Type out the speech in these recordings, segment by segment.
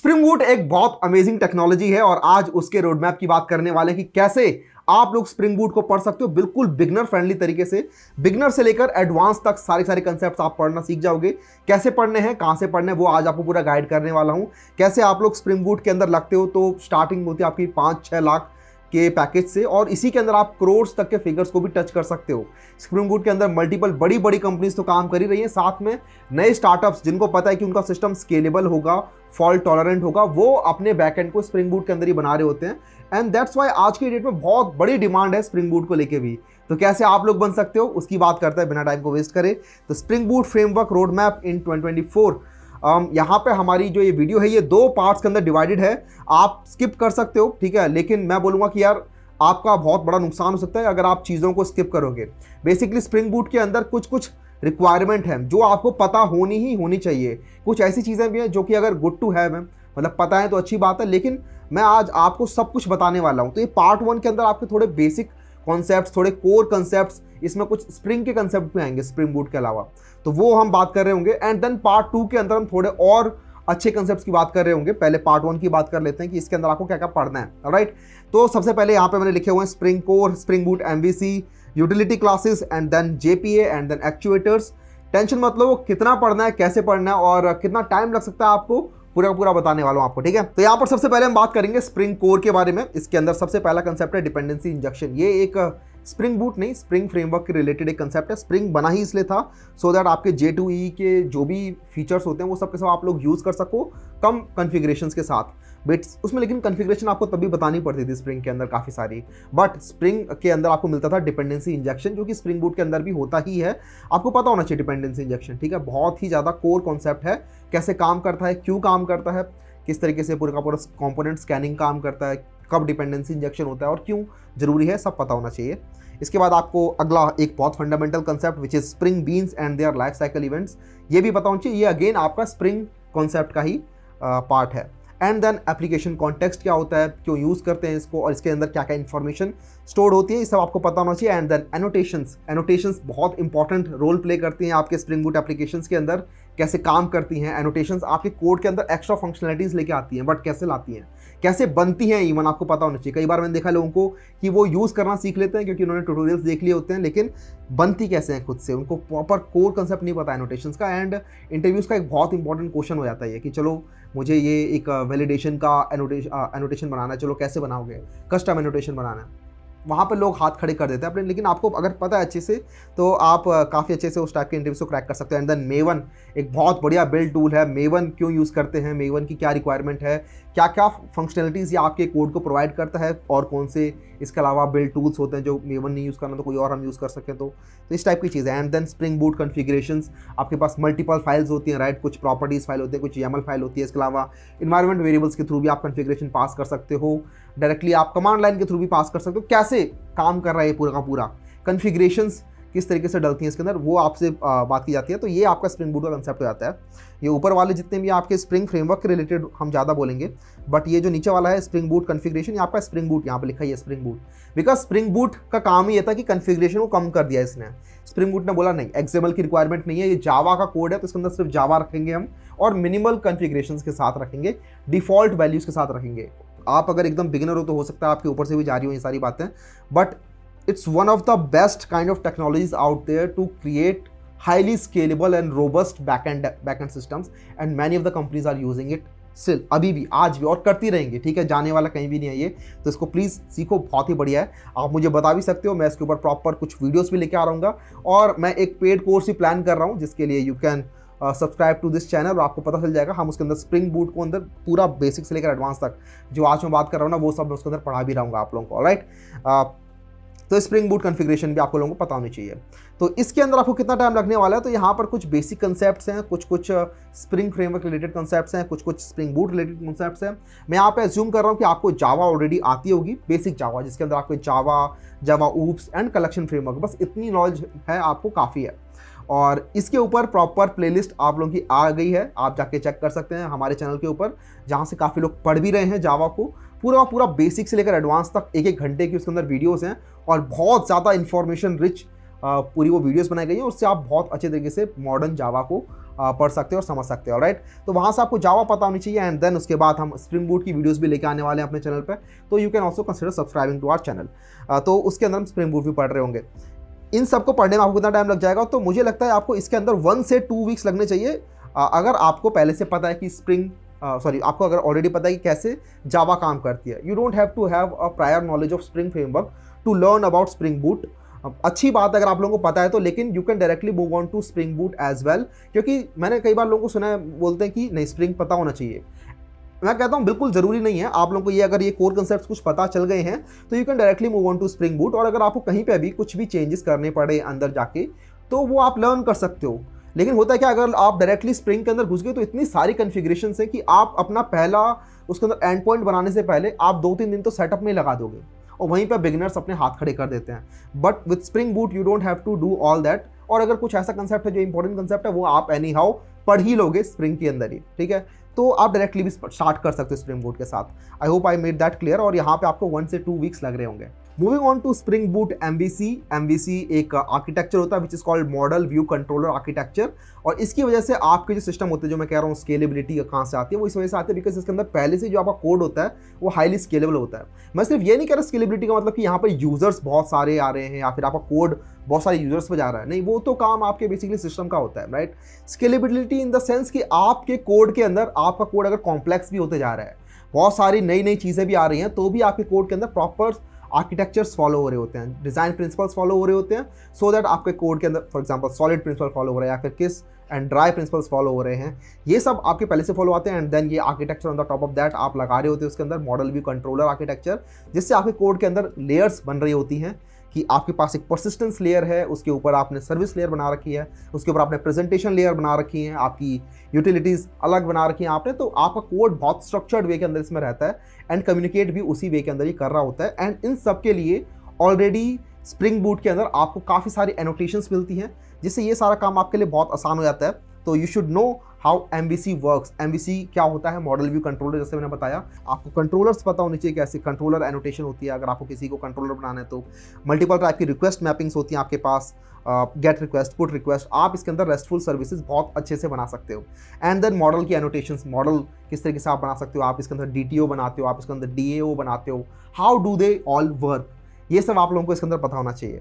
Spring boot एक बहुत amazing technology है और आज उसके रोडमैप की बात करने वाले हैं कि कैसे आप लोग स्प्रिंग बूट को पढ़ सकते हो बिल्कुल बिगनर फ्रेंडली तरीके से। बिगनर से लेकर एडवांस तक सारे सारे कंसेप्ट्स आप पढ़ना सीख जाओगे। कैसे पढ़ने हैं, कहां से पढ़ने हैं, वो आज आपको पूरा गाइड करने वाला हूं। कैसे आप लोग स्प्रिंग बूट के अंदर लगते हो तो स्टार्टिंग होती है आपकी 5-6 लाख के पैकेज से और इसी के अंदर आप करोड़ तक के फिगर्स को भी टच कर सकते हो। स्प्रिंग बूट के अंदर मल्टीपल बड़ी बड़ी कंपनीज तो काम कर ही रही हैं, साथ में नए स्टार्टअप्स जिनको पता है कि उनका सिस्टम स्केलेबल होगा, फॉल्ट टॉलरेंट होगा, वो अपने बैकएंड को स्प्रिंग बूट के अंदर ही बना रहे होते हैं। एंड दैट्स वाई आज की डेट में बहुत बड़ी डिमांड है स्प्रिंग बूट को लेके भी। तो कैसे आप लोग बन सकते हो उसकी बात करते हैं बिना टाइम को वेस्ट करे। तो Spring Boot framework road map in 2024, यहाँ पे हमारी जो ये वीडियो है ये 2 पार्ट्स के अंदर डिवाइडेड है। आप स्किप कर सकते हो, ठीक है, लेकिन मैं बोलूँगा कि यार आपका बहुत बड़ा नुकसान हो सकता है अगर आप चीज़ों को स्किप करोगे। बेसिकली स्प्रिंग बूट के अंदर कुछ रिक्वायरमेंट है जो आपको पता होनी चाहिए। कुछ ऐसी चीज़ें भी हैं जो कि अगर गुड टू हैव है, मतलब पता है तो अच्छी बात है, लेकिन मैं आज आपको सब कुछ बताने वाला हूँ। तो ये पार्ट 1 के अंदर आपके थोड़े बेसिक कॉन्सेप्ट्स, थोड़े कोर कॉन्सेप्ट्स, इसमें कुछ स्प्रिंग के कॉन्सेप्ट भी आएंगे स्प्रिंग बूट के अलावा, तो वो हम बात कर रहे होंगे। एंड देन पार्ट 2 के अंदर हम थोड़े और अच्छे कंसेप्ट्स की बात कर रहे होंगे। पहले पार्ट 1 की बात कर लेते हैं कि इसके अंदर आपको क्या क्या पढ़ना है। ऑलराइट, तो सबसे पहले यहाँ पे मैंने लिखे हुए हैं Spring Core, Spring Boot MVC, utility classes and then JPA and then actuators. Tension मत लो, कितना पढ़ना है, कैसे पढ़ना है और कितना टाइम लग सकता है आपको, पूरा बताने वाला हूं आपको, ठीक है। तो यहाँ पर सबसे पहले हम बात करेंगे स्प्रिंग कोर के बारे में। इसके अंदर सबसे पहला कंसेप्ट है डिपेंडेंसी इंजेक्शन। ये एक स्प्रिंग बूट नहीं, स्प्रिंग फ्रेमवर्क के रिलेटेड एक कंसेप्ट है। स्प्रिंग बना ही इसलिए था सो दैट आपके J2EE के जो भी फीचर्स होते हैं वो सब के सब आप लोग यूज़ कर सको कम कॉन्फ़िगरेशंस के साथ। बट उसमें लेकिन कॉन्फ़िगरेशन आपको तभी बतानी पड़ती थी स्प्रिंग के अंदर काफ़ी सारी। बट स्प्रिंग के अंदर आपको मिलता था डिपेंडेंसी इंजेक्शन, जो कि स्प्रिंग बूट के अंदर भी होता ही है। आपको पता होना चाहिए डिपेंडेंसी इंजेक्शन, ठीक है। बहुत ही ज़्यादा कोर कॉन्सेप्ट है, कैसे काम करता है, क्यों काम करता है, किस तरीके से पूरा का पूरा कंपोनेंट स्कैनिंग काम करता है, कब डिपेंडेंसी इंजेक्शन होता है और क्यों जरूरी है, सब पता होना चाहिए। इसके बाद आपको अगला एक बहुत fundamental concept which is spring beans and their life cycle events, ये भी पता होना चाहिए। ये अगेन आपका स्प्रिंग कॉन्सेप्ट का ही पार्ट है। एंड देन एप्लीकेशन कॉन्टेक्स्ट क्या होता है, क्यों यूज़ करते हैं इसको और इसके अंदर क्या क्या इन्फॉर्मेशन स्टोर होती है, ये सब आपको पता होना चाहिए। एंड देन एनोटेशंस बहुत इंपॉर्टेंट रोल प्ले करती हैं आपके स्प्रिंग बूट एप्लीकेशंस के अंदर, कैसे काम करती हैं। एनोटेशंस आपके कोड के अंदर एक्स्ट्रा फंक्शनलिटीज़ लेके आती हैं, बट कैसे लाती हैं, कैसे बनती हैं, इवन आपको पता होना चाहिए। कई बार मैंने देखा लोगों को कि वो यूज़ करना सीख लेते हैं क्योंकि उन्होंने ट्यूटोरियल्स देख लिए होते हैं, लेकिन बनती कैसे हैं खुद से, उनको प्रॉपर कोर कंसेप्ट नहीं पता एनोटेशंस का। एंड इंटरव्यूज़ का एक बहुत इंपॉर्टेंट क्वेश्चन हो जाता है कि चलो मुझे ये एक वैलिडेशन का एनोटेशन बनाना है, चलो कैसे बनाओगे, कस्टम एनोटेशन बनाना है। वहाँ पर लोग हाथ खड़े कर देते हैं अपने, लेकिन आपको अगर पता है अच्छे से तो आप काफ़ी अच्छे से उस टाइप के इंटरव्यूज को क्रैक कर सकते हैं। एंड देन मेवन एक बहुत बढ़िया बिल्ड टूल है। मेवन क्यों यूज़ करते हैं, मेवन की क्या रिक्वायरमेंट है, क्या क्या फंक्शनलिटीज़ ये आपके कोड को प्रोवाइड करता है और कौन से इसके अलावा बिल्ड टूल्स होते हैं जो मेवन नहीं यूज़ करना तो कोई और हम यूज़ कर सकें, तो इस टाइप की चीज़ है। And then Spring Boot configurations, आपके पास मल्टीपल फाइल्स होती हैं, राइट, कुछ प्रॉपर्टीज़ फाइल होते हैं, कुछ YAML फाइल होती है। इसके अलावा इन्वायरमेंट वेरिएबल्स के थ्रू भी आप कॉन्फ़िगरेशन पास कर सकते हो, डायरेक्टली आप कमांड लाइन के थ्रू भी पास कर सकते हो। कैसे काम कर रहा है ये पूरा का पूरा, कॉन्फ़िगरेशंस किस तरीके से डलती हैं इसके अंदर, वो आपसे बात की जाती है। तो ये आपका स्प्रिंग बूट का कंसेप्ट हो जाता है। ये ऊपर वाले जितने भी आपके स्प्रिंग फ्रेमवर्क के रिलेटेड हम ज़्यादा बोलेंगे, बट ये जो नीचे वाला है स्प्रिंग बूट कॉन्फ़िगरेशन, ये आपका स्प्रिंग बूट यहाँ पे लिखा है spring Boot, because spring boot का काम ही ये था कि कॉन्फ़िगरेशन को कम कर दिया इसने। स्प्रिंग बूट ने बोला नहीं, XML की रिक्वायरमेंट नहीं है, ये जावा का कोड है तो इसके अंदर सिर्फ जावा रखेंगे हम और मिनिमल कॉन्फ़िगरेशन के साथ रखेंगे, डिफ़ॉल्ट वैल्यूज़ के साथ रखेंगे। आप अगर एकदम बिगिनर हो तो हो सकता है आपके ऊपर से भी जारी हो ये सारी बातें, but it's one of the best kind of technologies out there to create highly scalable and robust backend systems, and many of the companies are using it still, अभी भी, आज भी, और करती रहेंगे, ठीक है। जाने वाला कहीं भी नहीं है ये, तो इसको प्लीज़ सीखो, बहुत ही बढ़िया है। आप मुझे बता भी सकते हो, मैं इसके ऊपर प्रॉपर कुछ वीडियोस भी लेके आ रहा हूँ और मैं एक पेड कोर्स भी प्लान कर रहा हूँ जिसके लिए you can subscribe to this channel और आपको पता चल जाएगा। हम उसके अंदर स्प्रिंग बूट को अंदर पूरा बेसिक से लेकर एडवांस तक जो आज मैं बात कर रहा हूँ ना, वो सब मैं उसके अंदर पढ़ा भी रहूँगा आप लोगों को, ऑलराइट। तो स्प्रिंग बूट कॉन्फ़िगरेशन भी आपको लोगों को पता होनी चाहिए। तो इसके अंदर आपको कितना टाइम लगने वाला है, तो यहाँ पर कुछ बेसिक कंसेप्ट्स हैं, कुछ स्प्रिंग फ्रेमवर्क रिलेटेड कंसेप्ट्स हैं, कुछ स्प्रिंग बूट रिलेटेड कंसेप्ट्स हैं। मैं यहाँ पे अज्यूम कर रहा हूँ कि आपको जावा ऑलरेडी आती होगी, बेसिक जावा, जिसके अंदर आपको जावा ऊप्स एंड कलेक्शन फ्रेमवर्क, बस इतनी नॉलेज है आपको, काफ़ी है। और इसके ऊपर प्रॉपर प्लेलिस्ट आप लोगों की आ गई है, आप जाके चेक कर सकते हैं हमारे चैनल के ऊपर, जहाँ से काफ़ी लोग पढ़ भी रहे हैं जावा को, पूरा बेसिक से लेकर एडवांस तक 1-1 घंटे की उसके अंदर वीडियोस हैं और बहुत ज़्यादा इन्फॉर्मेशन रिच पूरी वो वीडियोस बनाई गई हैं। उससे आप बहुत अच्छे तरीके से मॉडर्न जावा को पढ़ सकते हो और समझ सकते हो, राइट। तो वहाँ से आपको जावा पता होनी चाहिए, एंड देन उसके बाद हम स्प्रिंग बूट की वीडियोस भी लेके आने वाले हैं अपने चैनल पे, तो you can also consider subscribing to our channel. तो उसके अंदर हम स्प्रिंग बूट भी पढ़ रहे होंगे। इन सबको पढ़ने में आपको कितना टाइम लग जाएगा, तो मुझे लगता है आपको इसके अंदर 1 से 2 वीक्स लगने चाहिए। अगर आपको पहले से पता है कि आपको अगर ऑलरेडी पता है कि कैसे जावा काम करती है। You don't have to have a prior knowledge of Spring framework to learn about Spring Boot. अच्छी बात अगर आप लोगों को पता है तो, लेकिन you can directly move on to Spring Boot as well, क्योंकि मैंने कई बार लोगों को सुना है बोलते हैं कि नहीं स्प्रिंग पता होना चाहिए। मैं कहता हूं बिल्कुल जरूरी नहीं है। आप लोगों को ये अगर ये कोर कंसेप्ट्स कुछ पता चल गए हैं तो you can directly move on to Spring Boot, और अगर आपको कहीं पे भी कुछ भी चेंजेस करने पड़े अंदर जाके तो वो आप लर्न कर सकते हो। लेकिन होता है क्या, अगर आप डायरेक्टली स्प्रिंग के अंदर घुस गए तो इतनी सारी कॉन्फ़िगरेशंस हैं कि आप अपना पहला उसके अंदर एंड पॉइंट बनाने से पहले आप 2-3 दिन तो सेटअप में लगा दोगे, और वहीं पर बिगिनर्स अपने हाथ खड़े कर देते हैं। But with Spring Boot you don't have to do all that, और अगर कुछ ऐसा कंसेप्ट है जो इंपॉर्टेंट कंसेप्ट है वो आप एनी हाउ पढ़ ही लोगे स्प्रिंग के अंदर ही, ठीक है। तो आप डायरेक्टली भी स्टार्ट कर सकते हो स्प्रिंग बूट के साथ। I hope I made that clear, और यहाँ पे आपको 1 से 2 वीक्स लग रहे होंगे। Moving on to Spring Boot MVC एक आर्किटेक्चर होता है which is called model view controller architecture, और इसकी वजह से आपके जो सिस्टम होते हैं, जो मैं कह रहा हूँ स्केलेबिलिटी कहाँ से आती है, वो इस वजह से आती है बिकॉज इसके अंदर पहले से जो आपका कोड होता है वो हाईली स्केलेबल होता है। मैं सिर्फ ये नहीं कह रहा स्केलेबिलिटी का मतलब कि यहाँ पर यूजर्स बहुत सारे आ रहे हैं या फिर आपका कोड बहुत सारे यूजर्स पे जा रहा है, नहीं, वो तो काम आपके बेसिकली सिस्टम का होता है, right. Scalability in the sense कि आपके कोड के अंदर आपका कोड अगर कॉम्प्लेक्स भी होते जा रहा है, बहुत सारी नई नई चीज़ें भी आ रही हैं, तो भी आपके कोड के अंदर प्रॉपर आर्किटेक्चर्स फॉलो हो रहे होते हैं, डिज़ाइन प्रिंसिपल्स फॉलो हो रहे होते हैं, सो दैट आपके कोड के अंदर for example solid principle follow हो रहा है या फिर किस एंड ड्राई प्रिंसिपल्स फॉलो हो रहे हैं, ये सब आपके पहले से फॉलो आते हैं। एंड देन ये architecture on the top of that आप लगा रहे होते हैं उसके अंदर मॉडल व्यू कंट्रोलर आर्किटेक्चर, जिससे आपके कोड के अंदर लेयर्स बन रही होती हैं कि आपके पास एक परसिस्टेंस लेयर है, उसके ऊपर आपने सर्विस लेयर बना रखी है, उसके ऊपर आपने प्रेजेंटेशन लेयर बना रखी है, आपकी यूटिलिटीज़ अलग बना रखी हैं आपने, तो आपका कोड बहुत स्ट्रक्चर्ड वे के अंदर इसमें रहता है एंड कम्युनिकेट भी उसी वे के अंदर ही कर रहा होता है। एंड इन सब के लिए ऑलरेडी स्प्रिंग बूट के अंदर आपको काफ़ी सारी एनोटेशंस मिलती हैं, जिससे ये सारा काम आपके लिए बहुत आसान हो जाता है। तो you should know how MVC works. MVC क्या होता है? मॉडल व्यू कंट्रोलर, जैसे मैंने बताया। आपको कंट्रोलर्स पता होनी चाहिए, कैसे कंट्रोलर एनोटेशन होती है। अगर आपको किसी को कंट्रोलर बनाना है तो मल्टीपल टाइप की रिक्वेस्ट मैपिंग्स होती हैं आपके पास, गेट रिक्वेस्ट, पुट रिक्वेस्ट, आप इसके अंदर रेस्टफुल सर्विसेज बहुत अच्छे से बना सकते हो। एंड देन मॉडल की एनोटेशंस, मॉडल किस तरीके से आप बना सकते हो, आप इसके अंदर डीटीओ बनाते हो, आप इसके अंदर डीएओ बनाते हो, how do they all work, ये सब आप लोगों को इसके अंदर पता होना चाहिए।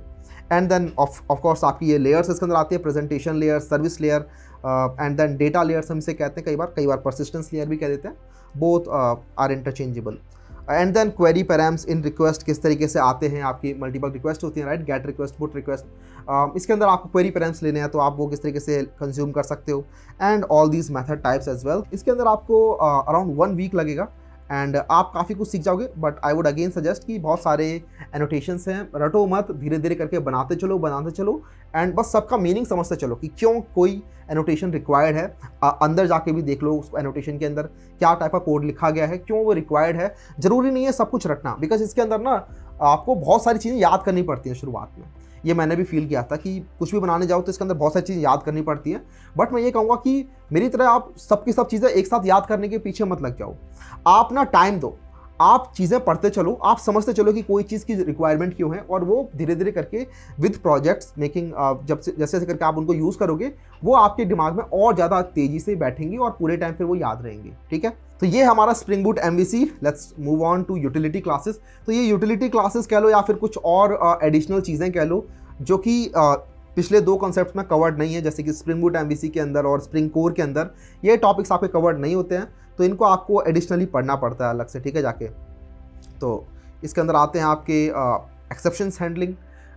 एंड देन ऑफ कोर्स आपकी ये लेयर्स इसके अंदर आती है, presentation layer, service layer, and then data layers हम इसे कहते हैं, कई बार परसिस्टेंस लेयर भी कह देते हैं। Both are interchangeable. And then query params in request किस तरीके से आते हैं, आपकी मल्टीपल रिक्वेस्ट होती हैं, right, gate request, put request, इसके अंदर आपको क्वेरी पैराम्स लेने हैं तो आप वो किस तरीके से कंज्यूम कर सकते हो, and all these method types as well. इसके अंदर आपको अराउंड 1 वीक लगेगा एंड आप काफ़ी कुछ सीख जाओगे। But I would again suggest कि बहुत सारे एनोटेशंस हैं, रटो मत, धीरे धीरे करके बनाते चलो एंड बस सबका मीनिंग समझते चलो कि क्यों कोई एनोटेशन रिक्वायर्ड है। अंदर जाके भी देख लो उस एनोटेशन के अंदर क्या टाइप का कोड लिखा गया है, क्यों वो रिक्वायर्ड है। ज़रूरी नहीं है सब कुछ रटना, बिकॉज इसके अंदर ना आपको बहुत सारी चीज़ें याद करनी पड़ती हैं शुरुआत में। ये मैंने भी फील किया था कि कुछ भी बनाने जाओ तो इसके अंदर बहुत सारी चीज़ें याद करनी पड़ती हैं। बट मैं ये कहूँगा कि मेरी तरह आप सबकी सब चीज़ें एक साथ याद करने के पीछे मत लग जाओ। आप ना टाइम दो, आप चीज़ें पढ़ते चलो, आप समझते चलो कि कोई चीज़ की रिक्वायरमेंट क्यों है, और वो धीरे धीरे करके विद प्रोजेक्ट्स मेकिंग जैसे जैसे करके आप उनको यूज़ करोगे, वो आपके दिमाग में और ज़्यादा तेज़ी से बैठेंगी और पूरे टाइम फिर वो याद रहेंगी। ठीक है, तो ये हमारा Spring Boot MVC. Let's move on to utility classes. तो ये यूटिलिटी क्लासेस कह लो या फिर कुछ और एडिशनल चीज़ें कह लो, जो कि पिछले 2 कॉन्सेप्ट्स में कवर्ड नहीं है, जैसे कि स्प्रिंग बूट एमवीसी के अंदर और स्प्रिंग कोर के अंदर ये टॉपिक्स आपके कवर्ड नहीं होते हैं, तो इनको आपको एडिशनली पढ़ना पड़ता है अलग से, ठीक है, जाके। तो इसके अंदर आते हैं आपके एक्सेप्शंस हैंडलिंग।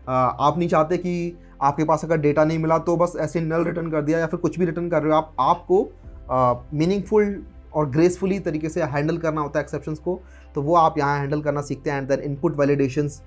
आप नहीं चाहते कि आपके पास अगर डेटा नहीं मिला तो बस ऐसे नल रिटर्न कर दिया या फिर कुछ भी रिटर्न कर रहे हो, आपको मीनिंगफुल और ग्रेसफुली तरीके से हैंडल करना होता है एक्सेप्शंस को, तो वो आप यहाँ हैंडल करना सीखते हैं। एंड देन इनपुट वैलिडेशंस,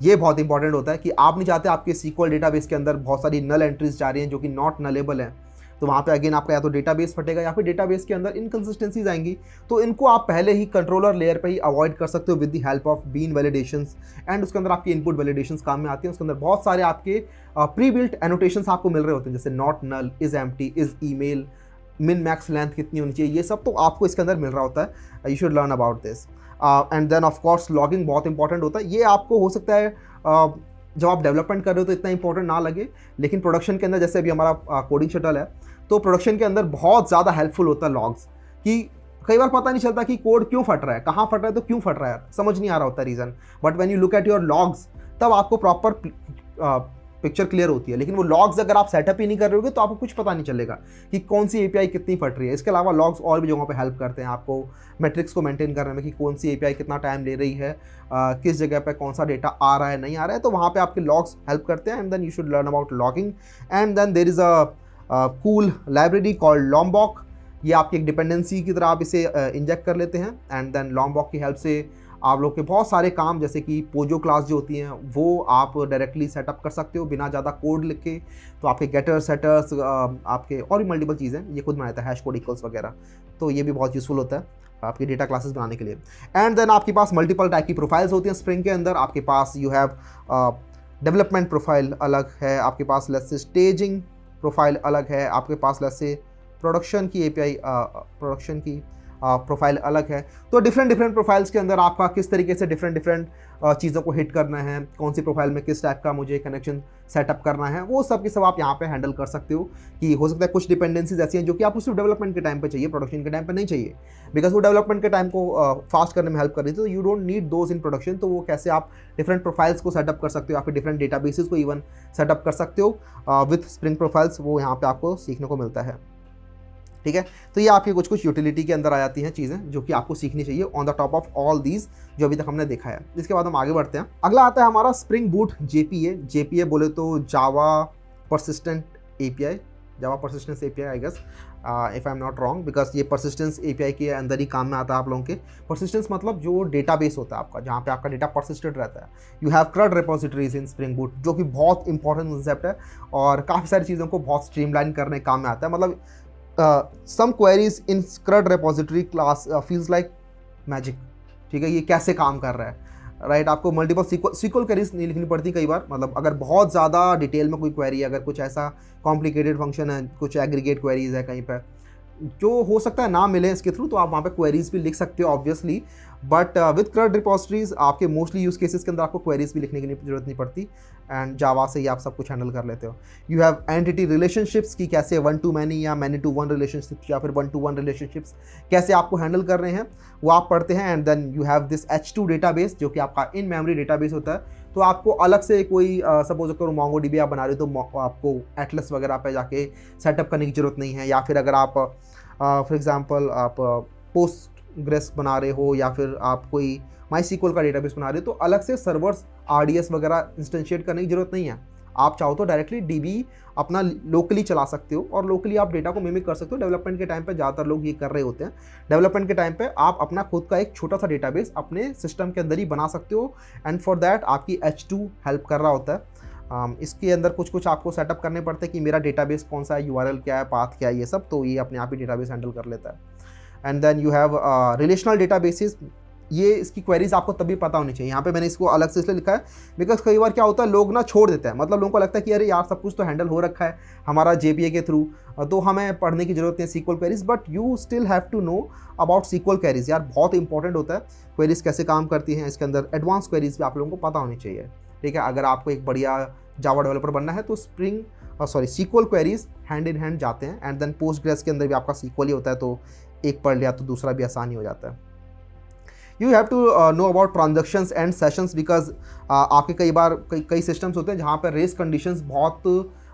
ये बहुत इंपॉर्टेंट होता है कि आप नहीं चाहते आपके SQL डेटाबेस के अंदर बहुत सारी नल एंट्रीज जा रही हैं जो कि नॉट नलेबल हैं, तो वहाँ पे अगेन आपका या तो डेटाबेस फटेगा या फिर डेटाबेस के अंदर इनकन्सिस्टेंसीज आएंगी, तो इनको आप पहले ही कंट्रोलर लेयर पे ही अवॉइड कर सकते हो with the help of bean validations. And उसके अंदर आपकी इनपुट वैलिडेशंस काम में आती हैं। उसके अंदर बहुत सारे आपके प्री बिल्ट एनोटेशंस आपको मिल रहे होते हैं, जैसे not null, is empty, is email, min max length कितनी होनी चाहिए, ये सब तो आपको इसके अंदर मिल रहा होता है। You should learn about this. And then of course logging बहुत इंपॉर्टेंट होता है। ये आपको हो सकता है जब आप डेवलपमेंट कर रहे हो तो इतना इंपॉर्टेंट ना लगे, लेकिन प्रोडक्शन के अंदर जैसे अभी हमारा कोडिंग शटल है, तो प्रोडक्शन के अंदर बहुत ज़्यादा हेल्पफुल होता है लॉग्स, कि कई बार पता नहीं चलता कि कोड क्यों फट रहा है, कहाँ फट रहा है, तो क्यों फट रहा है, समझ नहीं आ रहा होता reason. But when you look at your logs तब आपको प्रॉपर पिक्चर क्लियर होती है। लेकिन वो लॉग्स अगर आप सेटअप ही नहीं कर रहे होगे तो आपको कुछ पता नहीं चलेगा कि कौन सी एपीआई कितनी फट रही है। इसके अलावा लॉग्स और भी जगहों पे हेल्प करते हैं आपको मैट्रिक्स को मेंटेन करने में, कि कौन सी एपीआई कितना टाइम ले रही है, किस जगह पे कौन सा डेटा आ रहा है नहीं आ रहा है, तो वहाँ पे आपके लॉग्स हेल्प करते हैं। And then you should learn about logging. And then there is a cool library called Lombok. ये आपकी एक डिपेंडेंसी की तरह आप इसे इंजेक्ट कर लेते हैं। एंड देन लॉम्बॉक की हेल्प से आप लोग के बहुत सारे काम, जैसे कि पोजो क्लास जो होती हैं वो आप डायरेक्टली सेटअप कर सकते हो बिना ज़्यादा कोड लिख के। तो आपके गेटर सेटर्स, आपके और भी मल्टीपल चीज़ें ये खुद बनाता है, हैश कोड इक्वल्स वगैरह, तो ये भी बहुत यूज़फुल होता है आपकी डेटा क्लासेस बनाने के लिए। एंड देन आपके पास मल्टीपल टाइप की प्रोफाइल्स होती हैं स्प्रिंग के अंदर। आपके पास यू हैव डेवलपमेंट प्रोफाइल अलग है, आपके पास लेट्स से स्टेजिंग प्रोफाइल अलग है, आपके पास लेट्स से प्रोडक्शन की एपीआई प्रोडक्शन की प्रोफाइल अलग है। तो डिफरेंट प्रोफाइल्स के अंदर आपका किस तरीके से डिफरेंट चीज़ों को हिट करना है, कौन सी प्रोफाइल में किस टाइप का मुझे कनेक्शन सेटअप करना है, वो सब के सब आप यहाँ पे हैंडल कर सकते हो। कि हो सकता है कुछ डिपेंडेंसीज ऐसी हैं जो कि आपको सिर्फ डेवलपमेंट के टाइम पे चाहिए, प्रोडक्शन के टाइम पे नहीं चाहिए, बिकॉज वो डेवलपमेंट के टाइम को फास्ट करने में हेल्प कर रही थी, तो you don't need those in production. तो वो कैसे आप डिफरेंट प्रोफाइल्स को सेटअप कर सकते हो, या फिर डिफरेंट डेटाबेसेस को इवन सेटअप कर सकते हो विथ स्प्रिंग प्रोफाइल्स, वो यहाँ पे आपको सीखने को मिलता है। ठीक है, तो ये आपकी कुछ यूटिलिटी के अंदर आ जाती हैं चीज़ें जो कि आपको सीखनी चाहिए on the top of all these जो अभी तक हमने देखा है। इसके बाद हम आगे बढ़ते हैं। अगला आता है हमारा स्प्रिंग बूट जेपीए। जेपीए बोले तो Java persistent API, Java persistence API I guess, if I am not wrong, because ये परसिस्टेंस एपीआई के अंदर ही काम में आता है आप लोगों के। परसिस्टेंस मतलब जो डेटाबेस होता है आपका, जहाँ पे आपका डेटा परसिस्टेंट रहता है। You have CRUD repositories in spring boot, जो कि बहुत इंपॉर्टेंट कंसेप्ट है और काफ़ी सारी चीज़ों को बहुत स्ट्रीमलाइन करने काम में आता है। मतलब some queries in CRUD repository class feels like magic। ठीक है, ये कैसे काम कर रहा है, राइट। आपको मल्टीपल SQL क्वेरीज नहीं लिखनी पड़ती कई बार, मतलब अगर बहुत ज़्यादा डिटेल में कोई क्वेरी है, अगर कुछ ऐसा कॉम्प्लिकेटेड फंक्शन है, कुछ एग्रीगेट क्वेरीज है कहीं पर जो हो सकता है ना मिले इसके थ्रू, तो आप वहाँ पे क्वेरीज भी लिख सकते हो obviously. But with CRUD repositories आपके मोस्टली यूज केसेस के अंदर आपको क्वेरीज भी लिखने की जरूरत नहीं पड़ती, एंड जावा से ही आप सब कुछ हैंडल कर लेते हो। यू हैव एंटिटी रिलेशनशिप्स की कैसे 1 to many या many to 1 रिलेशनशिप्स या फिर 1 to 1 रिलेशनशिप्स कैसे आपको हैंडल कर रहे हैं वो आप पढ़ते हैं। And then you have this H2 database जो कि आपका इन मेमोरी डेटाबेस होता है। तो आपको अलग से कोई सपोज करो MongoDB आप बना रहे हो तो आपको एटलस वगैरह पे जाके सेटअप करने की जरूरत नहीं है, या फिर अगर आप फॉर एग्जांपल आप पोस्टग्रेस बना रहे हो या फिर आप कोई MySQL का डेटाबेस बना रहे हो तो अलग से सर्वर्स RDS वगैरह इंस्टेंशिएट करने की जरूरत नहीं है। आप चाहो तो डायरेक्टली DB अपना लोकली चला सकते हो और लोकली आप डेटा को मिमिक कर सकते हो। डेवलपमेंट के टाइम पे ज़्यादातर लोग ये कर रहे होते हैं। डेवलपमेंट के टाइम पे आप अपना खुद का एक छोटा सा डेटाबेस अपने सिस्टम के अंदर ही बना सकते हो, एंड फॉर दैट आपकी H2 हेल्प कर रहा होता है। इसके अंदर कुछ आपको सेटअप करने पड़ते हैं कि मेरा डेटाबेस कौन सा है, URL क्या है, पाथ क्या है, ये सब, तो ये अपने आप ही डेटाबेस हैंडल कर लेता है। And then you have relational databases. ये इसकी क्वेरीज आपको तभी पता होनी चाहिए। यहाँ पे मैंने इसको अलग से इसलिए लिखा है बिकॉज कई बार क्या होता है लोग ना छोड़ देते हैं, मतलब लोगों को लगता है कि अरे यार सब कुछ तो हैंडल हो रखा है हमारा JPA के थ्रू, तो हमें पढ़ने की जरूरत नहीं है SQL queries, but you still have to know about SQL queries. यार बहुत इंपॉर्टेंट होता है क्वेरीज कैसे काम करती हैं, इसके अंदर एडवांस क्वेरीज भी आप लोगों को पता होनी चाहिए। ठीक है, अगर आपको एक बढ़िया जावा डेवलपर बनना है तो SQL queries hand in hand जाते हैं। एंड देन पोस्टग्रेस के अंदर भी आपका SQL ही होता है, तो एक पढ़ लिया तो दूसरा भी आसानी हो जाता है। You have to know about transactions and sessions, because आपके कई बार कई सिस्टम्स होते हैं जहाँ पर रेस कंडीशंस बहुत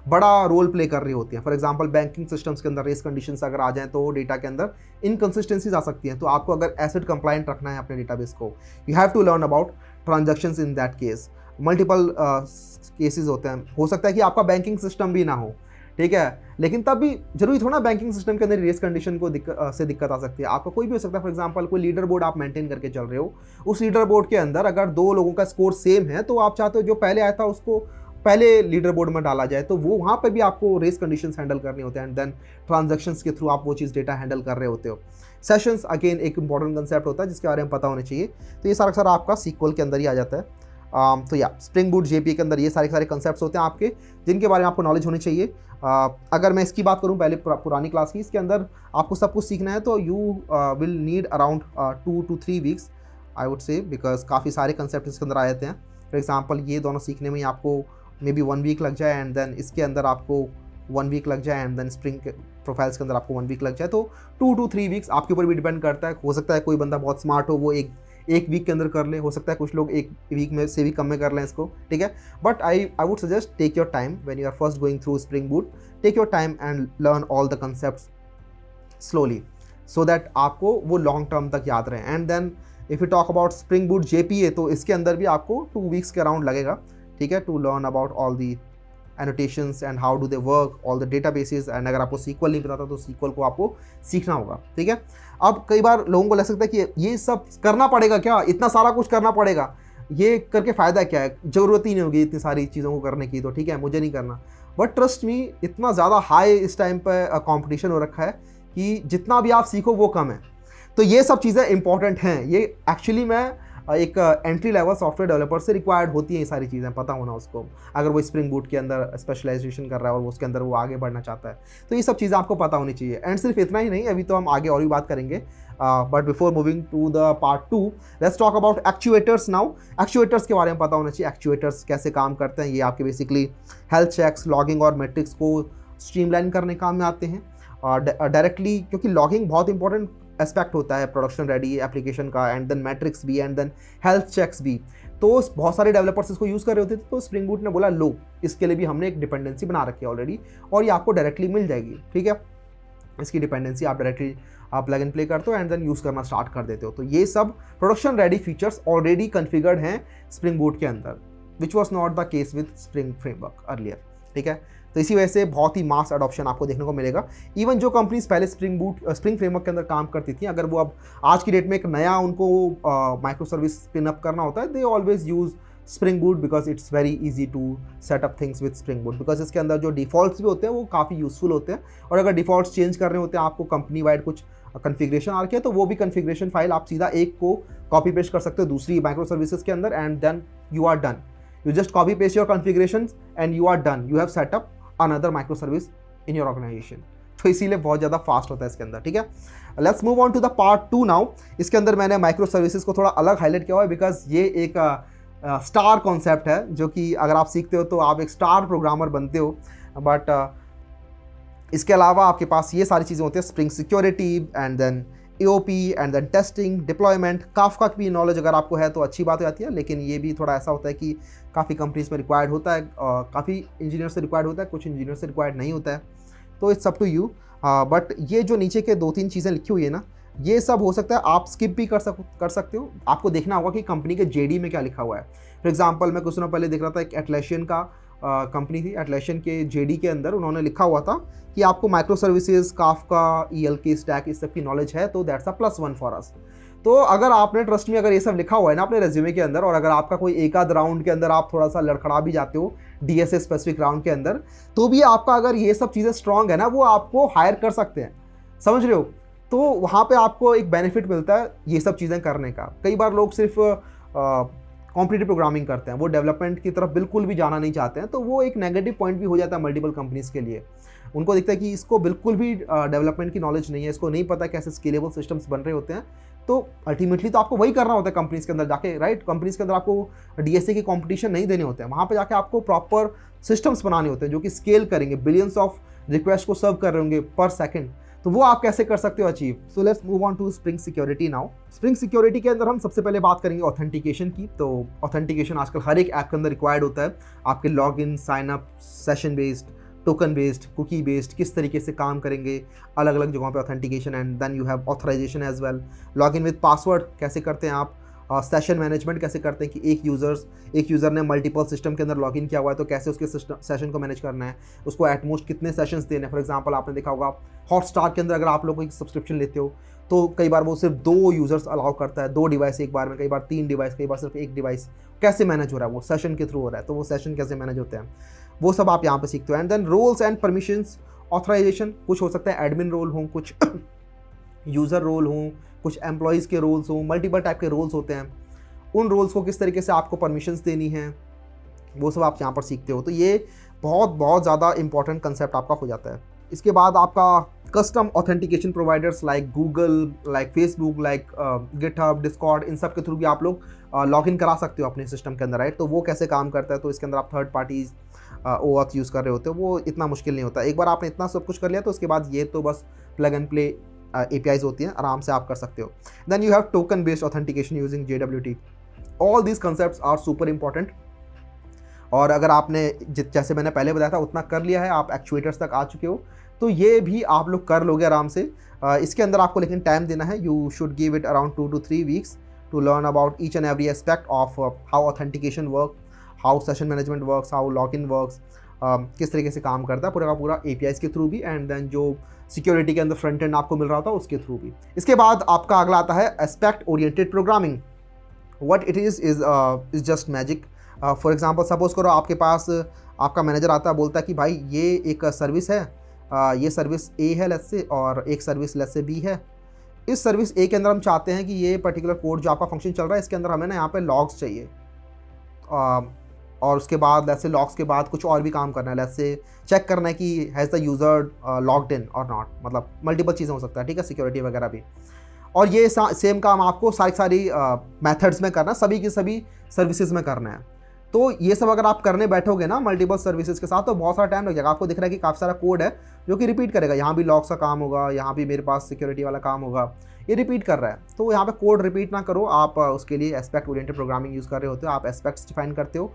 बड़ा रोल प्ले कर रही होती हैं। फॉर एग्जांपल बैंकिंग सिस्टम्स के अंदर रेस कंडीशंस अगर आ जाएं तो डेटा के अंदर इनकन्सिस्टेंसीज आ सकती हैं। तो आपको अगर एसिड कंप्लाइंट रखना है अपने डेटाबेस को, you have to learn about transactions in that case. Multiple cases होते हैं, हो सकता है कि आपका बैंकिंग सिस्टम भी ना हो, ठीक है, लेकिन तब भी जरूरी थोड़ा बैंकिंग सिस्टम के अंदर रेस कंडीशन को दिक्कत आ सकती है। आपका कोई भी हो सकता है, फॉर एग्जांपल कोई लीडर बोर्ड आप मेंटेन करके चल रहे हो, उस लीडर बोर्ड के अंदर अगर 2 लोगों का स्कोर सेम है तो आप चाहते हो जो पहले आया था उसको पहले लीडर बोर्ड में डाला जाए, तो वो वहाँ पर भी आपको रेस कंडीशंस हैंडल करनी होते हैं। एंड देन ट्रांजैक्शंस के थ्रू आप वो चीज़ डेटा हैंडल कर रहे होते हो। सेशंस अगेन एक इंपॉर्टेंट कंसेप्ट होता है जिसके बारे में पता होना चाहिए, तो ये सारा आपका SQL के अंदर ही आ जाता है। तो या स्प्रिंग बूट JPA के अंदर ये सारे कंसेप्ट्स होते हैं आपके, जिनके बारे में आपको नॉलेज होनी चाहिए। अगर मैं इसकी बात करूं पहले पुरानी क्लास की, इसके अंदर आपको सब कुछ सीखना है तो you will need around 2 to 3 weeks I would say, because काफ़ी सारे कंसेप्ट इसके अंदर आ जाते हैं। फॉर एग्जांपल ये दोनों सीखने में ही आपको मे बी 1 वीक लग जाए, एंड देन इसके अंदर आपको 1 वीक लग जाए, एंड देन स्प्रिंग प्रोफाइल्स के अंदर आपको 1 वीक लग जाए, तो 2 to 3 वीक्स आपके ऊपर भी डिपेंड करता है। हो सकता है कोई बंदा बहुत स्मार्ट हो, वो एक वीक के अंदर कर ले, हो सकता है कुछ लोग 1 वीक में से भी कम में कर लें इसको, ठीक है। But I would suggest take your time when you are first going through Spring Boot, take your time and learn all the concepts slowly, so that आपको वो लॉन्ग टर्म तक याद रहे। And then if you talk about Spring Boot JPA, तो इसके अंदर भी आपको 2 वीक्स के अराउंड लगेगा, ठीक है, to learn about all the annotations and how do they work, all the databases, and अगर आपको SQL नहीं पता था तो SQL को आपको सीखना होगा, ठीक है। अब कई बार लोगों को लग सकता है कि ये सब करना पड़ेगा क्या, इतना सारा कुछ करना पड़ेगा, ये करके फ़ायदा क्या है, ज़रूरत ही नहीं होगी इतनी सारी चीज़ों को करने की, तो ठीक है मुझे नहीं करना। बट ट्रस्ट मी, इतना ज़्यादा हाई इस टाइम पर कॉम्पिटिशन हो रखा है कि जितना भी आप सीखो वो कम है। तो ये सब चीज़ें इंपॉर्टेंट हैं, ये एक्चुअली मैं एक एंट्री लेवल सॉफ्टवेयर डेवलपर से रिक्वायर्ड होती हैं ये सारी चीज़ें, पता होना उसको, अगर वो स्प्रिंग बूट के अंदर स्पेशलाइजेशन कर रहा है और उसके अंदर वो आगे बढ़ना चाहता है, तो ये सब चीज़ें आपको पता होनी चाहिए। एंड सिर्फ इतना ही नहीं, अभी तो हम आगे और भी बात करेंगे, but before moving to the part 2, let's talk about actuators now. Actuators के बारे में पता होना चाहिए, एक्चुएटर्स कैसे काम करते हैं। ये आपके बेसिकली हेल्थ चेक्स, लॉगिंग और मेट्रिक्स को स्ट्रीमलाइन करने काम में आते हैं डायरेक्टली, क्योंकि लॉगिंग बहुत इंपॉर्टेंट एस्पेक्ट होता है प्रोडक्शन रेडी एप्लीकेशन का, एंड देन मैट्रिक्स भी, एंड देन हेल्थ चेक्स भी। तो बहुत सारे डेवलपर्स इसको यूज़ कर रहे होते थे, तो स्प्रिंग बूट ने बोला लो, इसके लिए भी हमने एक डिपेंडेंसी बना रखी है ऑलरेडी, और ये आपको डायरेक्टली मिल जाएगी, ठीक है। इसकी डिपेंडेंसी आप डायरेक्टली आप प्लग एंड प्ले करते हो एंड देन यूज़ करना स्टार्ट कर देते हो। तो ये सब production ready features already configured हैं स्प्रिंग बूट के अंदर, which was not the case with spring framework earlier, ठीक है। तो इसी वजह से बहुत ही मास अडॉप्शन आपको देखने को मिलेगा। इवन जो कंपनीज पहले स्प्रिंग फ्रेमवर्क के अंदर काम करती थी, अगर वो अब आज की डेट में एक नया उनको माइक्रो सर्विस स्पिन अप करना होता है, they always use Spring Boot because it's very easy to set up things with Spring Boot, because इसके अंदर जो डिफॉल्ट्स भी होते हैं वो काफ़ी यूजफुल होते हैं, और अगर डिफॉल्ट्स चेंज करने होते हैं आपको कंपनी वाइड कुछ कन्फिग्रेशन आ रखी है, तो वो भी कन्फिग्रेशन फाइल आप सीधा एक को कॉपी पेस्ट कर सकते हो दूसरी माइक्रो सर्विसेज के अंदर, and then you are done. You just copy paste your configurations and you are done. You have set up another microservice in your organization. तो इसीलिए बहुत ज़्यादा फास्ट होता है इसके अंदर, ठीक है। Let's move on to the part 2 now. इसके अंदर मैंने माइक्रो सर्विसेज को थोड़ा अलग हाईलाइट किया हुआ है, बिकॉज ये एक स्टार कॉन्सेप्ट है, जो कि अगर आप सीखते हो तो आप एक स्टार प्रोग्रामर बनते हो। बट इसके अलावा आपके पास ये सारी चीज़ें होती हैं, Spring security and then AOP and then testing, deployment, Kafka की भी नॉलेज अगर आपको है तो अच्छी बात हो जाती है, लेकिन ये भी थोड़ा ऐसा होता है कि काफ़ी कंपनीज में रिक्वायर्ड होता है, काफ़ी इंजीनियर से रिक्वायर्ड होता है, कुछ इंजीनियर से रिक्वायर्ड नहीं होता है, तो it's up to you. But ये जो नीचे के 2-3 चीज़ें लिखी हुई है ना, ये सब हो सकता है आप स्किप भी कर सकते हो। आपको देखना होगा कि कंपनी के JD में क्या लिखा हुआ है। फॉर एग्जाम्पल मैं कुछ दिनों पहले देख रहा था, एक एटलेशियन का कंपनी थी, एटलेशियन के JD के अंदर उन्होंने लिखा हुआ था कि आपको micro services, Kafka, ELK stack, इस सब की नॉलेज है, तो दैट्स अ +1 फॉर अस। तो अगर आपने ट्रस्ट में अगर ये सब लिखा हुआ है ना अपने रेज्यूमे के अंदर, और अगर आपका कोई एक आध राउंड के अंदर आप थोड़ा सा लड़खड़ा भी जाते हो DSA स्पेसिफिक राउंड के अंदर, तो भी आपका अगर ये सब चीज़ें स्ट्रांग है ना, वो आपको हायर कर सकते हैं, समझ रहे हो। तो वहाँ पे आपको एक बेनिफिट मिलता है ये सब चीज़ें करने का। कई बार लोग सिर्फ कॉम्पिटिटिव प्रोग्रामिंग करते हैं, वो डेवलपमेंट की तरफ बिल्कुल भी जाना नहीं चाहते हैं, तो वो एक नेगेटिव पॉइंट भी हो जाता है मल्टीपल कंपनीज़ के लिए। उनको दिखता है कि इसको बिल्कुल भी डेवलपमेंट की नॉलेज नहीं है, इसको नहीं पता कैसे स्केलेबल सिस्टम्स बन रहे होते हैं। तो अल्टीमेटली तो आपको वही करना होता है कंपनीज़ के अंदर जाके, राइट। कंपनीज़ के अंदर आपको DSA की कॉम्पिटिशन नहीं देने होते हैं, वहाँ पर जाके आपको प्रॉपर सिस्टम्स बनाने होते हैं जो कि स्केल करेंगे, बिलियंस ऑफ रिक्वेस्ट को सर्व कर रहे होंगे पर सेकेंड। तो वो आप कैसे कर सकते हो achieve. So let's move on to Spring security now. Spring security के अंदर हम सबसे पहले बात करेंगे ऑथेंटिकेशन की। तो ऑथेंटिकेशन आजकल हर एक ऐप के अंदर रिक्वायर्ड होता है। आपके login, sign up, session based, token based, cookie based किस तरीके से काम करेंगे अलग अलग जगहों पे authentication, and then you have authorization as well. Login with password कैसे करते हैं आप, सेशन मैनेजमेंट कैसे करते हैं कि एक यूज़र ने मल्टीपल सिस्टम के अंदर लॉगिन किया हुआ है, तो कैसे उसके सेशन को मैनेज करना है, उसको एटमोस्ट कितने सेशंस देने हैं। फॉर एग्जांपल आपने देखा होगा हॉटस्टार के अंदर अगर आप लोग एक सब्सक्रिप्शन लेते हो तो कई बार वो सिर्फ 2 यूज़र्स अलाउ करता है, 2 डिवाइस एक बार में, कई बार 3 डिवाइस, कई बार सिर्फ 1 डिवाइस। कैसे मैनेज हो रहा है वो सेशन के थ्रू हो रहा है, तो वो सेशन कैसे मैनेज होते हैं वो सब आप यहाँ पे सीखते हो। And then roles and permissions, authorization, कुछ हो सकता है एडमिन रोल हों, कुछ यूज़र रोल हों, कुछ एम्प्लॉयज़ के रोल्स हों, मल्टीपल टाइप के रोल्स होते हैं। उन रोल्स को किस तरीके से आपको परमिशंस देनी है वो सब आप यहाँ पर सीखते हो। तो ये बहुत ज़्यादा इंपॉर्टेंट कंसेप्ट आपका हो जाता है। इसके बाद आपका custom authentication providers like Google, like Facebook, like GitHub, Discord, इन सब के थ्रू भी आप लोग लॉगिन करा सकते हो अपने सिस्टम के अंदर, राइट। तो वो कैसे काम करता है, तो इसके अंदर आप थर्ड पार्टीज OAuth यूज़ कर रहे होते हो, वो इतना मुश्किल नहीं होता। एक बार आपने इतना सब कुछ कर लिया तो उसके बाद ये तो बस प्लग एंड प्ले APIs होती हैं, आराम से आप कर सकते हो। Then you have token based authentication using JWT। All these concepts are super important. और अगर आपने जैसे मैंने पहले बताया था उतना कर लिया है, आप एक्चुएटर्स तक आ चुके हो, तो ये भी आप लोग कर लोगे आराम से। इसके अंदर आपको लेकिन टाइम देना है। You should give it around 2 to 3 weeks to learn about each and every aspect of how authentication work, how session management works, how log in works, किस तरीके से काम करता है पूरा का पूरा APIs के थ्रू भी, एंड देन जो सिक्योरिटी के अंदर फ्रंट एंड आपको मिल रहा था उसके थ्रू भी। इसके बाद आपका अगला आता है aspect oriented programming. What it is just magic. For example suppose करो आपके पास आपका मैनेजर आता है, बोलता है कि भाई ये एक सर्विस है, ये सर्विस A है लेट्स से, और एक सर्विस लेट्स से B है। इस सर्विस A के अंदर हम चाहते हैं कि ये पर्टिकुलर कोड जो आपका फंक्शन चल रहा है इसके अंदर हमें ना यहाँ पे लॉग्स चाहिए, और उसके बाद लेट्स से लॉग्स के बाद कुछ और भी काम करना है, लेट्स से चेक करना है कि has the user logged in और नॉट, मतलब मल्टीपल चीज़ें हो सकता है, ठीक है, सिक्योरिटी वगैरह भी। और ये सेम काम आपको सारी मेथड्स में करना है, सभी की सभी सर्विसेज में करना है। तो ये सब अगर आप करने बैठोगे ना मल्टीपल सर्विसेज के साथ तो बहुत सारा टाइम लग जाएगा। आपको दिख रहा है कि काफ़ी सारा कोड है जो कि रिपीट करेगा, यहाँ भी लॉग्स का काम होगा, यहाँ भी मेरे पास सिक्योरिटी वाला काम होगा, ये रिपीट कर रहा है। तो यहाँ पे कोड रिपीट ना करो, आप उसके लिए एस्पेक्ट ओरिएंटेड प्रोग्रामिंग यूज़ कर रहे होते हो। आप एस्पेक्ट्स डिफाइन करते हो,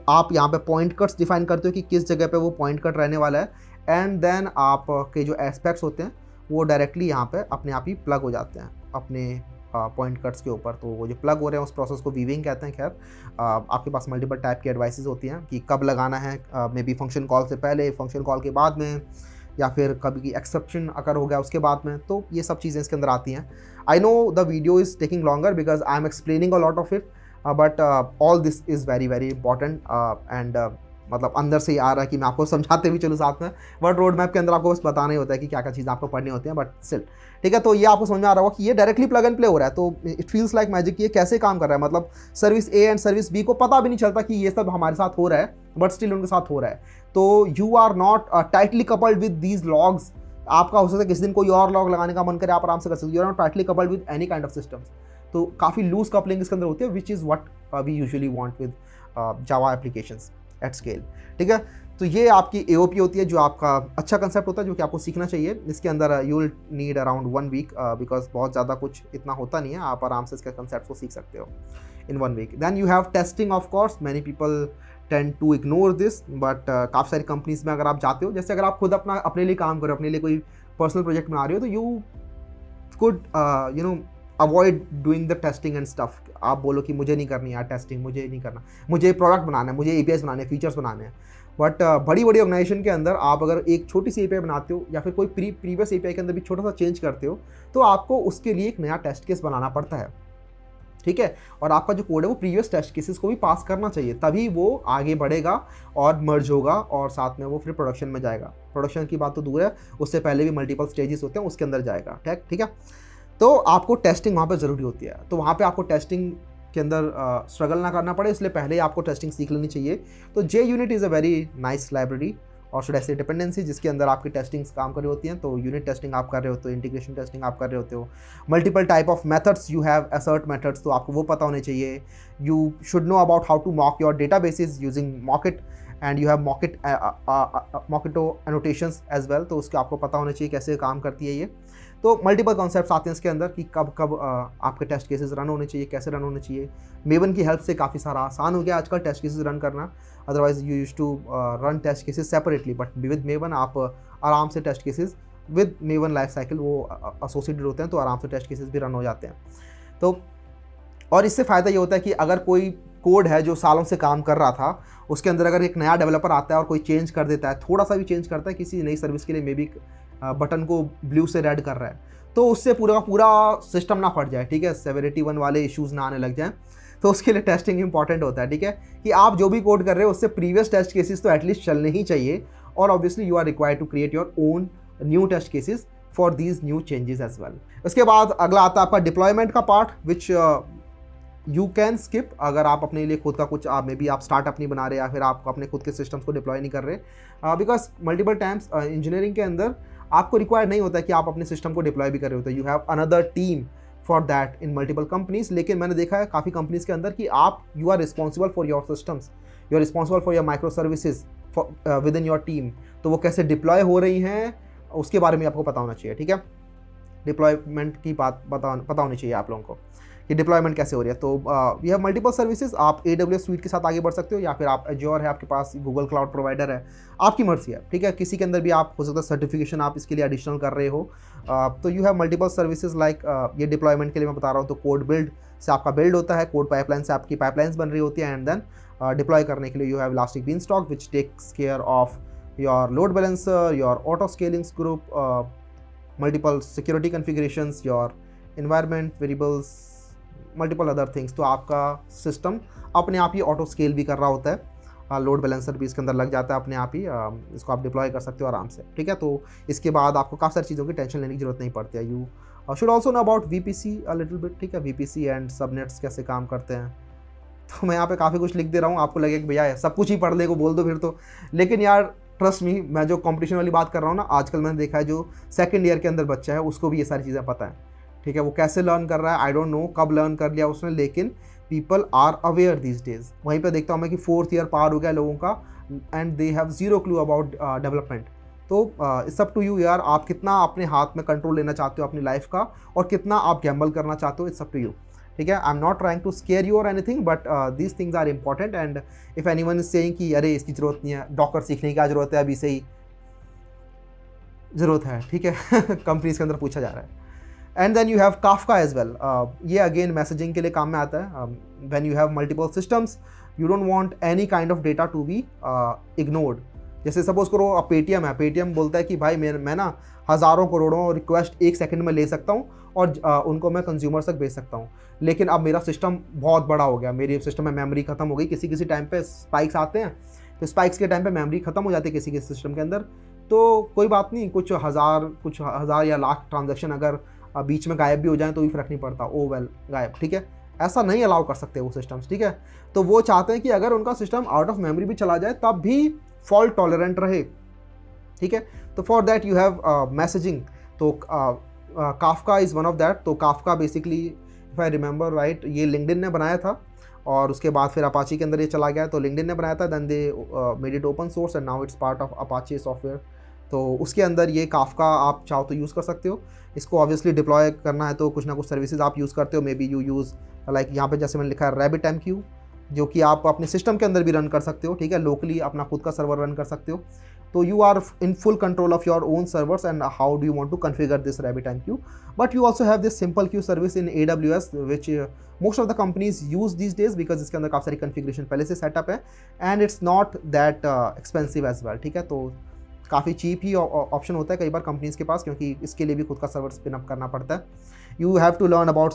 आप यहाँ पे पॉइंट कट्स डिफाइन करते हो कि किस जगह पे वो पॉइंट कट रहने वाला है, एंड देन आप के जो एस्पेक्ट्स होते हैं वो डायरेक्टली यहाँ पे अपने आप ही प्लग हो जाते हैं अपने पॉइंट कट्स के ऊपर। तो वो जो प्लग हो रहे हैं उस प्रोसेस को वीविंग कहते हैं। खैर आपके पास मल्टीपल टाइप की एडवाइसेस होती हैं कि कब लगाना है, मे बी फंक्शन कॉल से पहले, फंक्शन कॉल के बाद में, या फिर कभी की एक्सेप्शन अगर हो गया उसके बाद में। तो ये सब चीज़ें इसके अंदर आती हैं। I know the video is taking longer because I am explaining a lot of it, but all this is very very important, and मतलब अंदर से ही आ रहा है कि मैं आपको समझाते भी चलूँ साथ में, बट रोड मैप के अंदर आपको बस बताना ही होता है कि क्या क्या चीज़ें आपको पढ़नी होती हैं, बट स्टिल ठीक है। तो ये आपको समझ में आ रहा होगा कि ये डायरेक्टली प्लग एंड प्ले हो रहा है। तो इट फील्स लाइक मैजिक। ये कैसे काम कर रहा है, मतलब service A and service B को पता भी नहीं चलता कि ये सब हमारे साथ हो रहा है, बट स्टिल उनके साथ हो रहा है। तो you are not tightly coupled with these logs. आपका हो सकता है किसी दिन कोई और लॉग लगाने का मन करे, आप आराम से कर सकते हो। You are not tightly coupled with any kind of systems. तो काफ़ी लूज कपलिंग इसके अंदर होती है, which is what we usually want with Java applications at scale, ठीक है। तो ये आपकी AOP होती है, जो आपका अच्छा कंसेप्ट होता है, जो कि आपको सीखना चाहिए। इसके अंदर you will need around 1 week because बहुत ज़्यादा कुछ इतना होता नहीं है, आप आराम से इसके कंसेप्ट को सीख सकते हो in 1 week। Then you have testing of course. Many people tend to ignore this, but काफ़ी सारी कंपनीज में अगर आप जाते हो, जैसे अगर आप खुद अपने लिए काम करो, अपने लिए कोई पर्सनल प्रोजेक्ट बना रहे हो, तो you could avoid doing the testing and stuff. आप बोलो कि मुझे नहीं करनी यार टेस्टिंग, मुझे नहीं करना, मुझे प्रोडक्ट बनाना है, मुझे APIs बनाने हैं, फीचर्स बनाने हैं। बट बड़ी बड़ी ऑर्गेनाइजेशन के अंदर आप अगर एक छोटी सी API बनाते हो, या फिर कोई प्रीवियस API के अंदर भी छोटा सा चेंज करते हो, तो आपको उसके लिए एक नया टेस्ट केस बनाना पड़ता है, ठीक है। और आपका जो कोड है वो प्रीवियस टेस्ट केसेस को भी पास करना चाहिए, तभी वो आगे बढ़ेगा और मर्ज होगा, और साथ में वो फिर प्रोडक्शन में जाएगा। प्रोडक्शन की बात तो दूर है, उससे पहले भी मल्टीपल स्टेजेस होते हैं, उसके अंदर जाएगा, ठीक है। तो आपको टेस्टिंग वहाँ पे ज़रूरी होती है। तो वहाँ पे आपको टेस्टिंग के अंदर स्ट्रगल ना करना पड़े, इसलिए पहले ही आपको टेस्टिंग सीख लेनी चाहिए। तो JUnit is a very nice library, और शुड ऐसे डिपेंडेंसी, जिसके अंदर आपकी टेस्टिंग्स काम कर रही होती हैं। तो यूनिट टेस्टिंग आप कर रहे होते हो, इंटीग्रेशन टेस्टिंग आप कर रहे होते हो, multiple type of methods you have, assert methods, तो आपको वो पता होने चाहिए। You should know about how to mock your databases using Mockito, and you have Mockito annotations as well, तो उसके आपको पता होना चाहिए कैसे काम करती है ये। तो मल्टीपल कॉन्सेप्ट्स आते हैं इसके अंदर कि कब कब आपके टेस्ट केसेस रन होने चाहिए, कैसे रन होने चाहिए। मेवन की हेल्प से काफ़ी सारा आसान हो गया आजकल टेस्ट केसेस रन करना। Otherwise you used to run test cases separately, but with Maven आप आराम से test cases with Maven life cycle वो एसोसिएटेड होते हैं, तो आराम से टेस्ट केसेस भी रन हो जाते हैं। तो और इससे फ़ायदा ये होता है कि अगर कोई कोड है जो सालों से काम कर रहा था, उसके अंदर अगर एक नया डेवलपर आता है और कोई चेंज कर देता है, थोड़ा सा भी चेंज करता है किसी नई सर्विस के लिए, मे बी बटन को ब्लू से रेड कर रहा है, तो उससे पूरा का पूरा सिस्टम ना फट जाए, ठीक है, सेवेरिटी 1 वाले इश्यूज़ ना आने लग जाएं। तो उसके लिए टेस्टिंग इंपॉर्टेंट होता है, ठीक है, कि आप जो भी कोड कर रहे हो उससे प्रीवियस टेस्ट केसेस तो एटलीस्ट चलने ही चाहिए। और obviously you are required to create your own new test cases for these new changes as well. उसके बाद अगला आता है आपका डिप्लॉयमेंट का part, which you can skip. अगर आप अपने लिए खुद का कुछ मे बी आप स्टार्टअप नहीं बना रहे, या फिर आप अपने खुद के सिस्टम्स को डिप्लॉय नहीं कर रहे, बिकॉज मल्टीपल टाइम्स इंजीनियरिंग के अंदर आपको रिक्वायर नहीं होता कि आप अपने सिस्टम को डिप्लॉय भी कर रहे होते। You have another team for that in multiple companies. लेकिन मैंने देखा है काफ़ी कंपनीज के अंदर कि आप you are responsible for your systems, you are responsible for your micro services, within your team, तो वो कैसे डिप्लॉय हो रही हैं उसके बारे में आपको पता होना चाहिए, ठीक है। डिप्लॉयमेंट की बात पता होनी चाहिए आप लोगों को कि डिप्लॉयमेंट कैसे हो रही है। तो वी हैव मल्टीपल सर्विसेज, आप AWS स्वीट के साथ आगे बढ़ सकते हो, या फिर आप एज्योर है आपके पास, गूगल क्लाउड प्रोवाइडर है, आपकी मर्जी है, ठीक है। किसी के अंदर भी आप हो सकता है सर्टिफिकेशन आप इसके लिए एडिशनल कर रहे हो, तो you have multiple services like ये डिप्लॉयमेंट के लिए मैं बता रहा हूँ, तो कोड बिल्ड से आपका बिल्ड होता है, कोड पाइपलाइन से आपकी पाइपलाइंस बन रही होती है, एंड देन डिप्लॉय करने के लिए you have Elastic Beanstalk which takes care of your load balancer, your auto scaling group, multiple security configurations, your environment variables, multiple other things। तो आपका सिस्टम अपने आप ही ऑटो स्केल भी कर रहा होता है, लोड बैलेंसर भी इसके अंदर लग जाता है अपने आप ही, इसको आप डिप्लॉय कर सकते हो आराम से, ठीक है। तो इसके बाद आपको काफ़ी सारी चीज़ों की टेंशन लेने की जरूरत नहीं पड़ती है। You should also know about VPC a little bit, ठीक है। VPC एंड सबनेट्स कैसे काम करते हैं, तो मैं यहाँ पे काफ़ी कुछ लिख दे रहा हूँ, आपको लगे कि भैया सब कुछ ही पढ़ ले को बोल दो फिर तो, लेकिन यार ट्रस्ट मी, मैं जो कंपटीशन वाली बात कर रहा हूँ ना, आजकल मैंने देखा है जो सेकंड ईयर के अंदर बच्चा है उसको भी ये सारी चीज़ें पता है, ठीक है। वो कैसे लर्न कर रहा है आई डोंट नो, कब लर्न कर लिया उसने, लेकिन people are aware these days. वहीं पे देखता हूँ मैं कि 4th ईयर पार हो गया लोगों का, and they have zero clue about development. तो इट्स अप टू यू यार, आप कितना अपने हाथ में कंट्रोल लेना चाहते हो अपनी लाइफ का, और कितना आप गैम्बल करना चाहते हो, इट्स अप टू यू, ठीक है। I am not trying to scare you और anything, but these things are important. And if anyone is saying कि अरे इसकी ज़रूरत नहीं है, डॉकर सीखने की क्या ज़रूरत है, अभी से ही ज़रूरत है, ठीक है। कंपनीज के अंदर पूछा जा रहा है। And then you have Kafka as well, ये अगेन मैसेजिंग के लिए काम में आता है। When you have multiple systems, you don't want any kind of data to be ignored. जैसे सपोज करो अब पेटीएम है, पेटीएम बोलता है कि भाई मैं ना हज़ारों करोड़ों रिक्वेस्ट 1 सेकंड में ले सकता हूँ और उनको मैं कंज्यूमर तक भेज सकता हूँ, लेकिन अब मेरा सिस्टम बहुत बड़ा हो गया, मेरी सिस्टम में मेमोरी खत्म हो गई। किसी टाइम पे स्पाइक्स आते हैं, तो स्पाइक्स के टाइम पे मेमोरी खत्म हो जाती है किसी सिस्टम के अंदर, तो कोई बात नहीं, कुछ हज़ार या लाख ट्रांजैक्शन अगर बीच में गायब भी हो जाए तो भी फ़र्क नहीं पड़ता, ओ वेल गायब, ठीक है। ऐसा नहीं अलाउ कर सकते वो सिस्टम्स, ठीक है। तो वो चाहते हैं कि अगर उनका सिस्टम आउट ऑफ मेमोरी भी चला जाए तब भी फॉल्ट टॉलरेंट रहे, ठीक है। तो for that you have messaging, तो Kafka is one of that. तो Kafka basically if I remember right, ये लिंक्डइन ने बनाया था और उसके बाद फिर अपाची के अंदर ये चला गया, तो लिंक्डइन ने बनाया था, then they made it open source and now it's part of Apache software. तो उसके अंदर ये काफका आप चाहो तो यूज़ कर सकते हो। इसको ऑब्वियसली डिप्लॉय करना है तो कुछ ना कुछ सर्विसेज आप यूज़ करते हो, may be you use like यहाँ पे जैसे मैंने लिखा है RabbitMQ, जो कि आप अपने सिस्टम के अंदर भी रन कर सकते हो, ठीक है। लोकली अपना खुद का सर्वर रन कर सकते हो, तो you are in full control of your own servers and how do you want to configure this RabbitMQ. But you also have this SimpleQ service in AWS which most of the companies use these days because इसके अंदर काफ़ी सारी configuration पहले से setup है and it's not that expensive as well, ठीक है। तो काफ़ी चीप ही ऑप्शन होता है कई बार कंपनीज़ के पास, क्योंकि इसके लिए भी खुद का सर्वर स्पिन अप करना पड़ता है। You have to learn about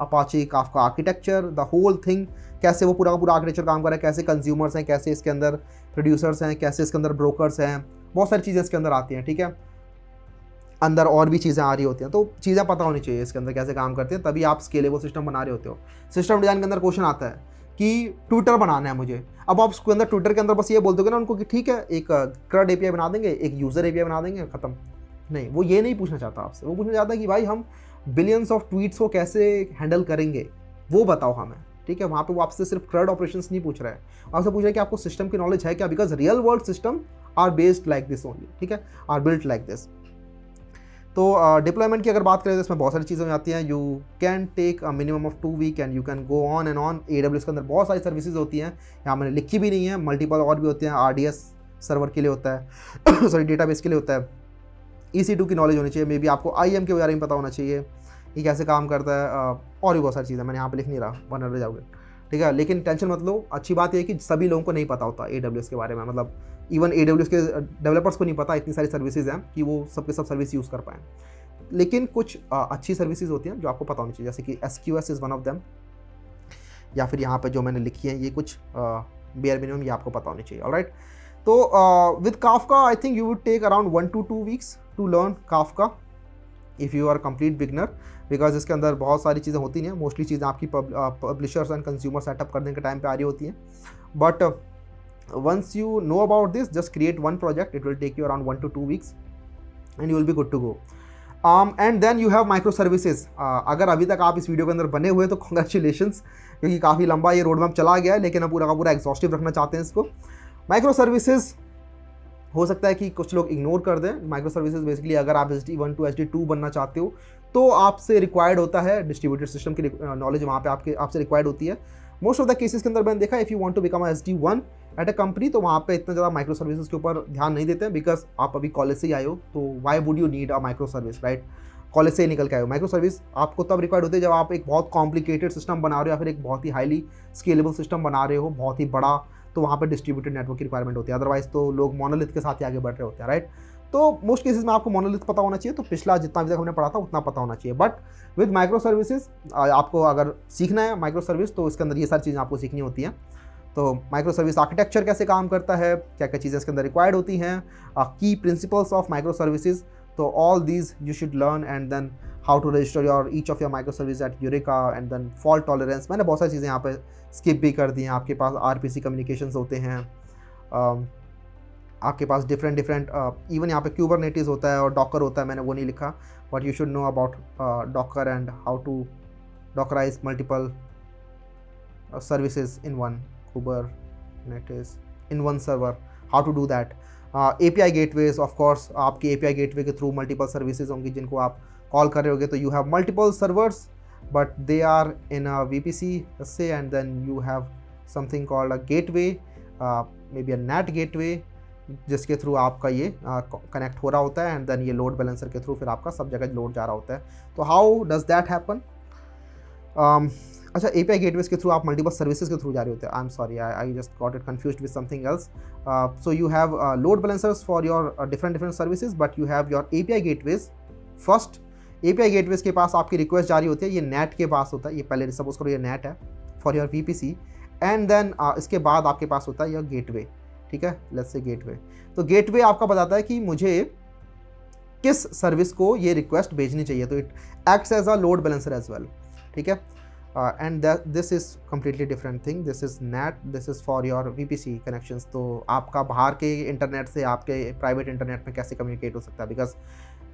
Apache Kafka architecture, the whole thing, कैसे वो पूरा का पूरा आर्किटेक्चर काम कर रहा है, कैसे कंज्यूमर्स हैं, कैसे इसके अंदर प्रोड्यूसर्स हैं, कैसे इसके अंदर ब्रोकर्स हैं, बहुत सारी चीज़ें इसके अंदर आती हैं, ठीक है। अंदर और भी चीज़ें आ रही होती हैं, तो चीज़ें पता होनी चाहिए इसके अंदर कैसे काम करते हैं, तभी आप स्केलेबल सिस्टम बना रहे होते हो। सिस्टम डिज़ाइन के अंदर क्वेश्चन आता है कि ट्विटर बनाना है मुझे, अब आप उसके अंदर ट्विटर के अंदर बस ये बोल दोगे ना उनको कि ठीक है एक CRUD API बना देंगे, एक यूज़र API बना देंगे, ख़त्म। नहीं, वो ये नहीं पूछना चाहता आपसे, वो पूछना चाहता है कि भाई हम बिलियंस ऑफ ट्वीट्स को कैसे हैंडल करेंगे, वो बताओ हमें, ठीक है। वहाँ पे वो आपसे सिर्फ CRUD ऑपरेशंस नहीं पूछ रहा है, आपसे पूछ रहा है कि आपको सिस्टम की नॉलेज है क्या, because real world system are based like this only, ठीक है, आर बिल्ट लाइक दिस। तो डिप्लॉयमेंट की अगर बात करें तो इसमें बहुत सारी चीज़ें आती हैं। You can take a minimum of 2 week and you can go on and on. AWS के अंदर बहुत सारी सर्विसेज होती हैं, यहाँ मैंने लिखी भी नहीं है, मल्टीपल और भी होते हैं। RDS सर्वर के लिए होता है सॉरी डेटाबेस के लिए होता है। EC2 की नॉलेज होनी चाहिए, मे बी आपको IAM के बारे में पता होना चाहिए, ये कैसे काम करता है, और भी बहुत सारी चीज़ें मैंने यहाँ पे लिख नहीं रहा, वरना रह जाओगे, ठीक है। लेकिन टेंशन मत लो, अच्छी बात यह है कि सभी लोगों को नहीं पता होता AWS के बारे में, मतलब इवन AWS के डेवलपर्स को नहीं पता इतनी सारी सर्विसेज हैं कि वो सबके सब सर्विस यूज़ कर पाएँ। लेकिन कुछ अच्छी सर्विसेज होती हैं जो आपको पता होनी चाहिए, जैसे कि SQS is one of them, या फिर यहाँ पे जो मैंने लिखी है ये कुछ बेयर मिनिमम ये आपको पता होनी चाहिए। ऑलराइट, तो with Kafka I think you would take around 1 to 2 weeks to learn Kafka if you are complete beginner, because इसके अंदर बहुत सारी चीज़ें होती नहीं हैं, मोस्टली चीज़ें आपकी पब्लिशर्स एंड कंज्यूमर सेटअप करने के टाइम पे आ रही होती हैं। But once you know about this, just create one project, it will take you around 1 to 2 weeks and you will be good to go. And then you have micro services. अगर अभी तक आप इस video के अंदर बने हुए तो कॉन्ग्रेचुलेशंस, क्योंकि काफ़ी लंबा ये रोड मैप चला गया है, लेकिन हम पूरा का पूरा एग्जॉस्टिव रखना चाहते हैं इसको। माइक्रो सर्विसेज हो सकता है कि कुछ लोग इग्नोर कर दें माइक्रो सर्विसेज। बेसिकली अगर आप SD1 टू SD2 बनना चाहते हो तो आपसे रिक्वायर्ड होता है डिस्ट्रीब्यूटेड सिस्टम की नॉलेज वहाँ पे आपसे रिक्वायर्ड होती है। मोस्ट ऑफ द केसेस के अंदर मैंने देखा if you want to become SD1 at a company तो वहाँ पे इतना ज़्यादा माइक्रो सर्विसेज के ऊपर ध्यान नहीं देते हैं, बिकॉज आप अभी कॉलेज से ही आए हो, तो why would you need a micro service, right. College से ही निकल के आए हो। माइक्रो सर्विस आपको तब रिक्वायर्ड होती है जब आप एक बहुत कॉम्प्लिकेटेड सिस्टम बना रहे हो या फिर एक बहुत ही हाईली स्केलेबल सिस्टम बना रहे हो, बहुत ही बड़ा, तो वहाँ पे डिस्ट्रीब्यूटेड नेटवर्क की रिक्वायरमेंट होती है। अदरवाइज तो लोग मोनोलिथ के साथ ही आगे बढ़ रहे होते हैं, राइट। तो मोस्ट केसेस में आपको मोनोलिथ पता होना चाहिए, तो पिछला जितना भी तक हमने पढ़ा था उतना पता होना चाहिए। बट विद माइक्रो सर्विसेज आपको अगर सीखना है माइक्रो सर्विस तो इसके अंदर ये सारी चीज़ें आपको सीखनी होती हैं। तो माइक्रो सर्विस आर्किटेक्चर कैसे काम करता है, क्या क्या चीज़ें इसके अंदर रिक्वायर्ड होती हैं, की प्रिंसिपल्स ऑफ माइक्रो सर्विसेज, तो all these you should learn. And then how to register your each of your micro service at Eureka, and then fault tolerance. मैंने बहुत सारी चीज़ें यहाँ पे स्किप भी कर दी हैं। आपके पास RPC कम्युनिकेशंस होते हैं, आपके पास डिफरेंट इवन यहाँ पे क्यूबरनेटिस होता है और डॉकर होता है, मैंने वो नहीं लिखा, but you should know about docker and how to dockerize multiple services in one Kubernetes, in one server, how to do that. API gateways, of course, आपकी API gateway के थ्रू मल्टीपल सर्विसेज होंगी जिनको आप call कर रहे होगे, तो you have multiple servers but they are in a VPC से, and then you have something called a gateway, may be a NAT gateway, जिसके थ्रू आपका ये कनेक्ट हो रहा होता है, एंड देन ये लोड बैलेंसर के थ्रू फिर आपका सब जगह लोड जा रहा होता है। तो हाउ डज दैट हैपन? अच्छा, API गेटवेज के थ्रू आप मल्टीपल सर्विसेज के थ्रू जा रहे होते हैं। I am sorry, I just got it confused with something else. So you have load balancers for your different services, but you have your API gateways first. API gateways के पास आपकी request जारी होती है, ये नेट के पास होता है, ये पहले सपोज करो ये नेट है for your VPC, and then इसके बाद आपके पास होता है योर गेटवे, ठीक है, लेट्स से गेटवे। तो गेटवे आपका बताता है कि मुझे किस सर्विस को ये रिक्वेस्ट भेजनी चाहिए, तो it acts as a load balancer as well, ठीक है। And this is completely different thing, this is NAT, this is for your VPC connections. तो आपका बाहर के इंटरनेट से आपके प्राइवेट इंटरनेट में कैसे कम्युनिकेट हो सकता है, because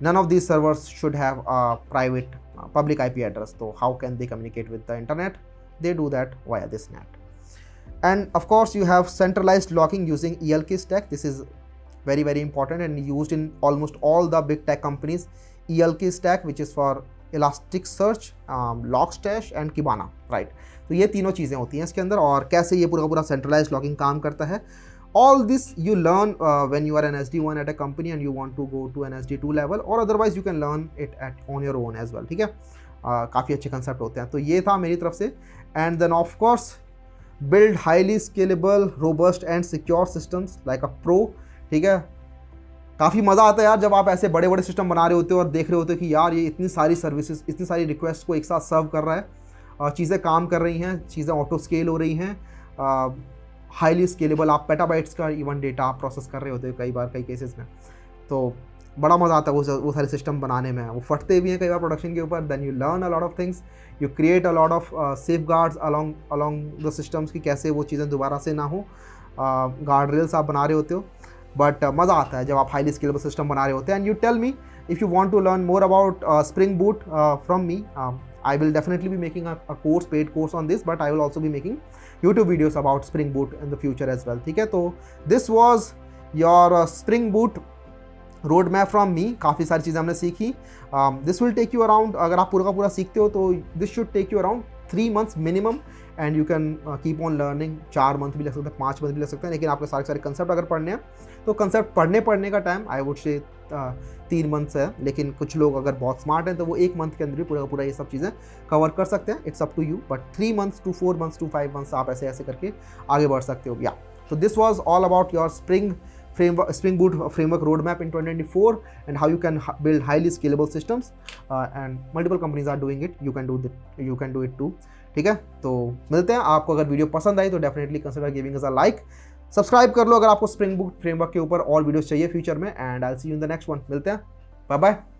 none of these servers should have a private public IP address, so how can they communicate with the internet? They do that via this net. And of course you have centralized logging using ELK stack. This is very important and used in almost all the big tech companies. ELK stack, which is for Elasticsearch, Logstash and Kibana, right? तो ये तीनों चीज़ें होती हैं इसके अंदर, और कैसे ये पूरा centralized logging काम करता है, all this you learn when you are an SD1 at a company and you want to go to an SD2 level, or otherwise you can learn it on your own as well, ठीक है। काफ़ी अच्छे concept होते हैं। तो ये था मेरी तरफ से। And then of course build highly scalable robust and secure systems like a pro, ठीक है। काफ़ी मज़ा आता है यार जब आप ऐसे बड़े सिस्टम बना रहे होते हो और देख रहे होते हो कि यार ये इतनी सारी सर्विसेज, इतनी सारी रिक्वेस्ट को एक साथ सर्व कर रहा है, चीज़ें काम कर रही हैं, चीज़ें ऑटो स्केल हो रही हैं, हाईली स्केलेबल, आप पेटाबाइट्स का इवन डेटा आप प्रोसेस कर रहे होते हो कई बार, कई केसेस में। तो बड़ा मज़ा आता है वो सारे सिस्टम बनाने में। वो फटते भी हैं कई बार प्रोडक्शन के ऊपर। Then you learn a lot of things, you create a lot of safeguards along the systems की कैसे वो चीज़ें दोबारा से ना हो, गार्ड रेल्स आप बना रहे होते हो। बट मज़ा आता है जब आप हाईली स्केलेबल सिस्टम बना रहे होते हैं। And you tell me if you want to learn more about Spring Boot from me, I will definitely be making a course, paid course on this, but I will also be making YouTube videos about Spring Boot in the future as well, ठीक है। तो this was your Spring Boot road map from me. काफ़ी सारी चीज़ें हमने सीखी। This will take you around, अगर आप पूरा का पूरा सीखते हो तो this should take you around 3 months minimum, and you can keep on learning. 4 month भी लग सकते हैं, 5 month भी लग सकते हैं, लेकिन आपके सारे कंसेप्ट अगर पढ़ने हैं तो कंसेप्ट पढ़ने का time I would say 3 months है। लेकिन कुछ लोग अगर बहुत स्मार्ट हैं तो वो 1 month के अंदर भी पूरा ये सब चीज़ें कवर कर सकते हैं। It's up to you, but 3 months to 4 months to 5 months आप ऐसे करके आगे बढ़ सकते हो। या तो this was all about your Spring Boot framework roadmap in 2024 and how you can build highly scalable systems, and multiple companies are doing it. You can do it too, ठीक है। तो मिलते हैं। आपको अगर वीडियो पसंद आई तो definitely consider giving us a like, subscribe कर लो अगर आपको Spring Boot फ्रेमवर्क के ऊपर और वीडियोस चाहिए फ्यूचर में, and I will see you in the next one. मिलते हैं, बाय बाय।